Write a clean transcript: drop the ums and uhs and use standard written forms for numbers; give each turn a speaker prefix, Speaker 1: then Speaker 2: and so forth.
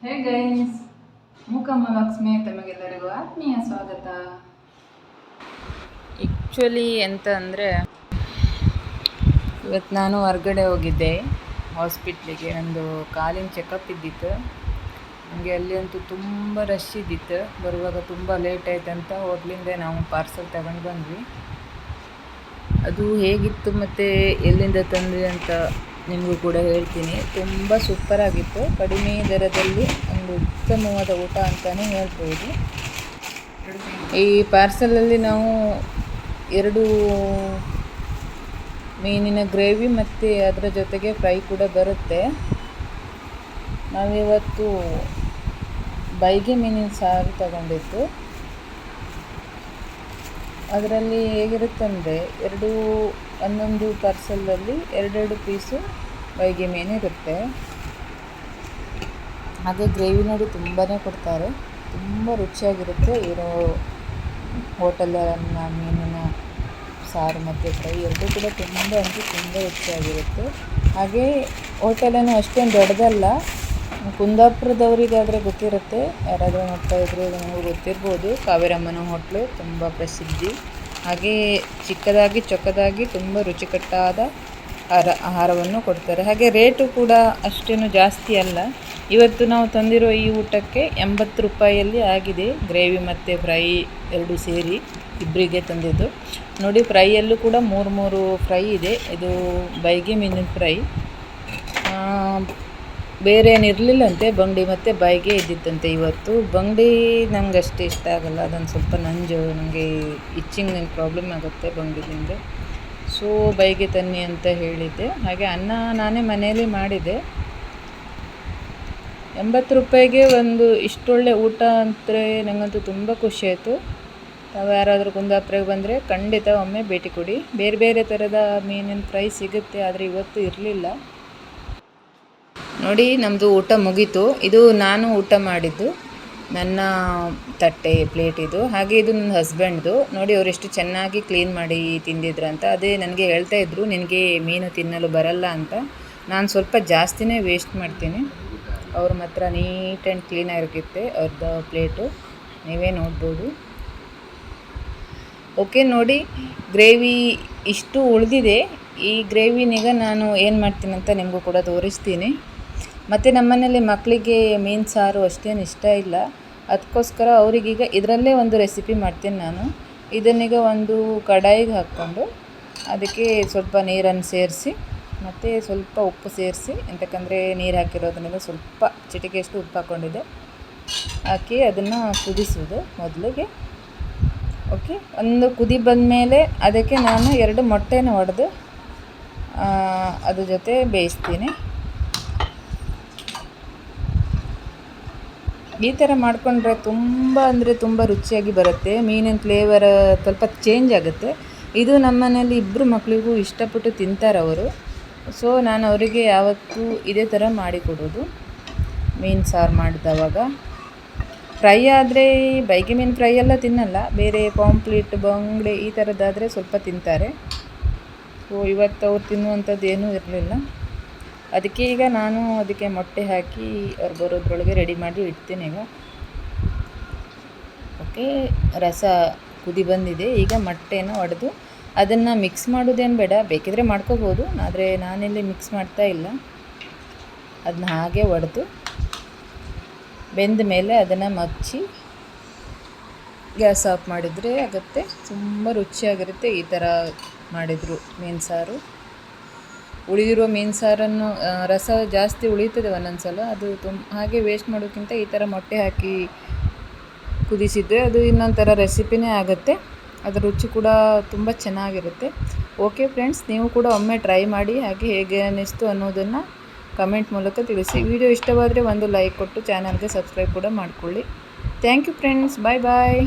Speaker 1: Hey guys, ಮೂಕಮ್ಮ Lakshmi ತಮಗೆಲ್ಲರಿಗೂ ಆತ್ಮೀಯ ಸ್ವಾಗತ. ಆ್ಯಕ್ಚುಲಿ ಎಂತ ಅಂದರೆ, ಇವತ್ತು ನಾನು ಹೊರಗಡೆ ಹೋಗಿದ್ದೆ ಹಾಸ್ಪಿಟ್ಲಿಗೆ. ಒಂದು ಕಾಲಿನ ಚೆಕಪ್ ಇದ್ದಿತ್ತು. ನನಗೆ ಅಲ್ಲಿ ಅಂತೂ ತುಂಬ ರಶ್ ಇದ್ದಿತ್ತು. ಬರುವಾಗ ತುಂಬ ಲೇಟ್ ಆಯ್ತಂತ ಹೋಟ್ಲಿಂದ ನಾವು ಪಾರ್ಸಲ್ ತಗೊಂಡು ಬಂದ್ವಿ. ಅದು ಹೇಗಿತ್ತು ಮತ್ತು ಎಲ್ಲಿಂದ ತಂದ್ವಿ ಅಂತ ನಿಮಗೂ ಕೂಡ ಹೇಳ್ತೀನಿ. ತುಂಬ ಸೂಪರಾಗಿತ್ತು. ಕಡಿಮೆ ದರದಲ್ಲಿ ಒಂದು ಉತ್ತಮವಾದ ಊಟ ಅಂತಲೇ ಹೇಳ್ಬೋದು. ಈ ಪಾರ್ಸಲಲ್ಲಿ ನಾವು 2 ಮೀನಿನ ಗ್ರೇವಿ ಮತ್ತು ಅದರ ಜೊತೆಗೆ ಫ್ರೈ ಕೂಡ ಬರುತ್ತೆ. ನಾವಿವತ್ತು ಬೈಗೆ ಮೀನಿನ ಸಾರು ತಗೊಂಡಿದ್ದು. ಅದರಲ್ಲಿ ಹೇಗಿರುತ್ತಂದರೆ, ಒಂದೊಂದು ಪಾರ್ಸಲಲ್ಲಿ 2 ಪೀಸು ಬೈಗೆ ಮೀನು ಇರುತ್ತೆ. ಹಾಗೆ ಗ್ರೇವಿ ನೋಡಿ ತುಂಬಾ ಕೊಡ್ತಾರೆ, ತುಂಬ ರುಚಿಯಾಗಿರುತ್ತೆ. ಇರೋ ಹೋಟೆಲನ್ನ ಮೀನಿನ ಸಾರು ಮತ್ತು ಫ್ರೈ ಎರಡೂ ಕೂಡ ತುಂಬ ರುಚಿಯಾಗಿರುತ್ತೆ. ಹಾಗೆ ಹೋಟೆಲನ್ನು ಅಷ್ಟೇನು ದೊಡ್ಡದಲ್ಲ. ಕುಂದಾಪುರದವರಿಗಾದರೆ ಗೊತ್ತಿರುತ್ತೆ, ಯಾರಾದರೂ ನೋಡ್ತಾ ಇದ್ದರೆ ನನಗೂ ಗೊತ್ತಿರ್ಬೋದು. ಕಾವೇರಮ್ಮನ ಹೋಟ್ಲು ತುಂಬ ಪ್ರಸಿದ್ಧಿ. ಹಾಗೆ ಚಿಕ್ಕದಾಗಿ ಚೊಕ್ಕದಾಗಿ ತುಂಬ ರುಚಿಕಟ್ಟಾದ ಆಹಾರವನ್ನು ಕೊಡ್ತಾರೆ. ಹಾಗೆ ರೇಟು ಕೂಡ ಅಷ್ಟೇನು ಜಾಸ್ತಿ ಅಲ್ಲ. ಇವತ್ತು ನಾವು ತಂದಿರೋ ಈ ಊಟಕ್ಕೆ 80 ರೂಪಾಯಿಯಲ್ಲಿ ಆಗಿದೆ. ಗ್ರೇವಿ ಮತ್ತು ಫ್ರೈ 2 ಸೇರಿ ಇಬ್ಬರಿಗೆ ತಂದಿದ್ದು. ನೋಡಿ, ಫ್ರೈಯಲ್ಲೂ ಕೂಡ 3 ಫ್ರೈ ಇದೆ. ಇದು ಬೈಗೆ ಮೀನಿನ ಫ್ರೈ. ಬೇರೆ ಏನಿರಲಿಲ್ಲಂತೆ, ಬಂಗಡಿ ಮತ್ತು ಬೈಗೆ ಇದ್ದಿತ್ತಂತೆ ಇವತ್ತು. ಬಂಗಡಿ ನಂಗೆ ಅಷ್ಟು ಇಷ್ಟ ಆಗಲ್ಲ, ಅದೊಂದು ಸ್ವಲ್ಪ ನಂಜು, ನನಗೆ ಇಚ್ಚಿಂಗ್ ಪ್ರಾಬ್ಲಮ್ ಆಗುತ್ತೆ ಬಂಗಡಿಲಿಂದ. ಸೊ ಬೈಗೆ ತನ್ನಿ ಅಂತ ಹೇಳಿದ್ದೆ. ಹಾಗೆ ಅನ್ನ ನಾನೇ ಮನೆಯಲ್ಲಿ ಮಾಡಿದೆ. 80 ರೂಪಾಯಿಗೆ ಒಂದು ಇಷ್ಟೊಳ್ಳೆ ಊಟ ಅಂದರೆ ನನಗಂತೂ ತುಂಬ ಖುಷಿ ಆಯಿತು. ತಾವು ಯಾರಾದರೂ ಕುಂದಾಪುರಕ್ಕೆ ಬಂದರೆ ಖಂಡಿತ ಒಮ್ಮೆ ಭೇಟಿ ಕೊಡಿ. ಬೇರೆ ಬೇರೆ ಥರದ ಮೀನಿನ ಫ್ರೈ ಸಿಗುತ್ತೆ, ಆದರೆ ಇವತ್ತು ಇರಲಿಲ್ಲ. ನೋಡಿ, ನಮ್ಮದು ಊಟ ಮುಗೀತು. ಇದು ನಾನು ಊಟ ಮಾಡಿದ್ದು, ನನ್ನ ತಟ್ಟೆ ಪ್ಲೇಟ್ ಇದು. ಹಾಗೆ ಇದು ನನ್ನ ಹಸ್ಬೆಂಡ್ದು. ನೋಡಿ, ಅವರೆಷ್ಟು ಚೆನ್ನಾಗಿ ಕ್ಲೀನ್ ಮಾಡಿ ತಿಂದಿದ್ರಂತ. ಅದೇ ನನಗೆ ಹೇಳ್ತಾ ಇದ್ರು, ನಿನಗೆ ಮೀನು ತಿನ್ನಲು ಬರಲ್ಲ ಅಂತ. ನಾನು ಸ್ವಲ್ಪ ಜಾಸ್ತಿನೇ ವೇಸ್ಟ್ ಮಾಡ್ತೀನಿ. ಅವ್ರ ಮಾತ್ರ ನೀಟ್ ಆ್ಯಂಡ್ ಕ್ಲೀನಾಗಿರುತ್ತೆ ಅವ್ರದ್ದು ಪ್ಲೇಟು, ನೀವೇ ನೋಡ್ಬೋದು. ಓಕೆ, ನೋಡಿ, ಗ್ರೇವಿ ಇಷ್ಟು ಉಳಿದಿದೆ. ಈ ಗ್ರೇವಿನೀಗ ನಾನು ಏನು ಮಾಡ್ತೀನಿ ಅಂತ ನಿಮಗೂ ಕೂಡ ತೋರಿಸ್ತೀನಿ. ಮತ್ತು ನಮ್ಮನೇಲಿ ಮಕ್ಕಳಿಗೆ ಮೀನು ಸಾರು ಅಷ್ಟೇನು ಇಷ್ಟ ಇಲ್ಲ. ಅದಕ್ಕೋಸ್ಕರ ಅವರಿಗೀಗ ಇದರಲ್ಲೇ ಒಂದು ರೆಸಿಪಿ ಮಾಡ್ತೀನಿ ನಾನು. ಇದನ್ನೀಗ ಒಂದು ಕಡಾಯಿಗೆ ಹಾಕ್ಕೊಂಡು ಅದಕ್ಕೆ ಸ್ವಲ್ಪ ನೀರನ್ನು ಸೇರಿಸಿ ಮತ್ತು ಸ್ವಲ್ಪ ಉಪ್ಪು ಸೇರಿಸಿ, ಎಂತಕ್ಕಂದರೆ ನೀರು ಹಾಕಿರೋದನ್ನೆಲ್ಲ ಸ್ವಲ್ಪ ಚಿಟಿಕೆಯಷ್ಟು ಉಪ್ಪು ಹಾಕ್ಕೊಂಡಿದ್ದೆ, ಹಾಕಿ ಅದನ್ನು ಕುದಿಸೋದು ಮೊದಲಿಗೆ. ಓಕೆ, ಒಂದು ಕುದಿ ಬಂದಮೇಲೆ ಅದಕ್ಕೆ ನಾನು 2 ಮೊಟ್ಟೆನ ಒಡೆದು ಅದ್ರ ಜೊತೆ ಬೇಯಿಸ್ತೀನಿ. ಈ ಥರ ಮಾಡಿಕೊಂಡ್ರೆ ತುಂಬ ಅಂದರೆ ತುಂಬ ರುಚಿಯಾಗಿ ಬರುತ್ತೆ. ಮೀನಿನ ಫ್ಲೇವರ್ ಸ್ವಲ್ಪ ಚೇಂಜ್ ಆಗುತ್ತೆ. ಇದು ನಮ್ಮ ಮನೇಲಿ 2 ಮಕ್ಕಳಿಗೂ ಇಷ್ಟಪಟ್ಟು ತಿಂತಾರೆ ಅವರು. ಸೊ ನಾನು ಅವರಿಗೆ ಯಾವತ್ತೂ ಇದೇ ಥರ ಮಾಡಿಕೊಡೋದು ಮೀನು ಸಾರು ಮಾಡಿದವಾಗ. ಫ್ರೈ ಆದರೆ ಬೈಗೆ ಮೀನು ಫ್ರೈ ಎಲ್ಲ ತಿನ್ನಲ್ಲ, ಬೇರೆ ಪಾಂಪ್ಲೆಟ್, ಬಂಗಡೆ ಈ ಥರದ್ದಾದರೆ ಸ್ವಲ್ಪ ತಿಂತಾರೆ. ಸೊ ಇವತ್ತು ಅವ್ರು ತಿನ್ನುವಂಥದ್ದು ಏನೂ ಇರಲಿಲ್ಲ. ಅದಕ್ಕೆ ಈಗ ನಾನು ಅದಕ್ಕೆ ಮೊಟ್ಟೆ ಹಾಕಿ ಅವ್ರು ಬರೋದ್ರೊಳಗೆ ರೆಡಿ ಮಾಡಿ ಇಡ್ತೀನಿ ಈಗ. ಓಕೆ, ರಸ ಕುದಿ ಬಂದಿದೆ. ಈಗ ಮೊಟ್ಟೆನ ಒಡೆದು ಅದನ್ನು ಮಿಕ್ಸ್ ಮಾಡೋದೇನು ಬೇಡ, ಬೇಕಿದ್ರೆ ಮಾಡ್ಕೋಬೋದು, ಆದರೆ ನಾನಿಲ್ಲಿ ಮಿಕ್ಸ್ ಮಾಡ್ತಾ ಇಲ್ಲ. ಅದನ್ನ ಹಾಗೆ ಒಡೆದು ಬೆಂದ ಮೇಲೆ ಅದನ್ನು ಮಚ್ಚಿ ಗ್ಯಾಸ್ ಆಫ್ ಮಾಡಿದರೆ ಆಗುತ್ತೆ. ತುಂಬ ರುಚಿಯಾಗಿರುತ್ತೆ ಈ ಥರ ಮಾಡಿದರು ಮೀನು ಸಾರು. ಉಳಿದಿರೋ ಮೀನು ಸಾರನ್ನು ರಸ ಜಾಸ್ತಿ ಉಳಿತದೆ ಒಂದೊಂದು ಸಲ, ಅದು ಹಾಗೆ ವೇಸ್ಟ್ ಮಾಡೋಕ್ಕಿಂತ ಈ ಥರ ಮೊಟ್ಟೆ ಹಾಕಿ ಕುದಿಸಿದರೆ ಅದು ಇನ್ನೊಂದು ಥರ ರೆಸಿಪಿನೇ ಆಗುತ್ತೆ. ಅದರ ರುಚಿ ಕೂಡ ತುಂಬ ಚೆನ್ನಾಗಿರುತ್ತೆ. ಓಕೆ ಫ್ರೆಂಡ್ಸ್, ನೀವು ಕೂಡ ಒಮ್ಮೆ ಟ್ರೈ ಮಾಡಿ, ಹಾಗೆ ಹೇಗೆ ಅನ್ನಿಸ್ತು ಅನ್ನೋದನ್ನು ಕಮೆಂಟ್ ಮೂಲಕ ತಿಳಿಸಿ. ವಿಡಿಯೋ ಇಷ್ಟವಾದರೆ ಒಂದು ಲೈಕ್ ಕೊಟ್ಟು ಚಾನಲ್ಗೆ ಸಬ್ಸ್ಕ್ರೈಬ್ ಕೂಡ ಮಾಡಿಕೊಳ್ಳಿ. Thank you friends, bye bye.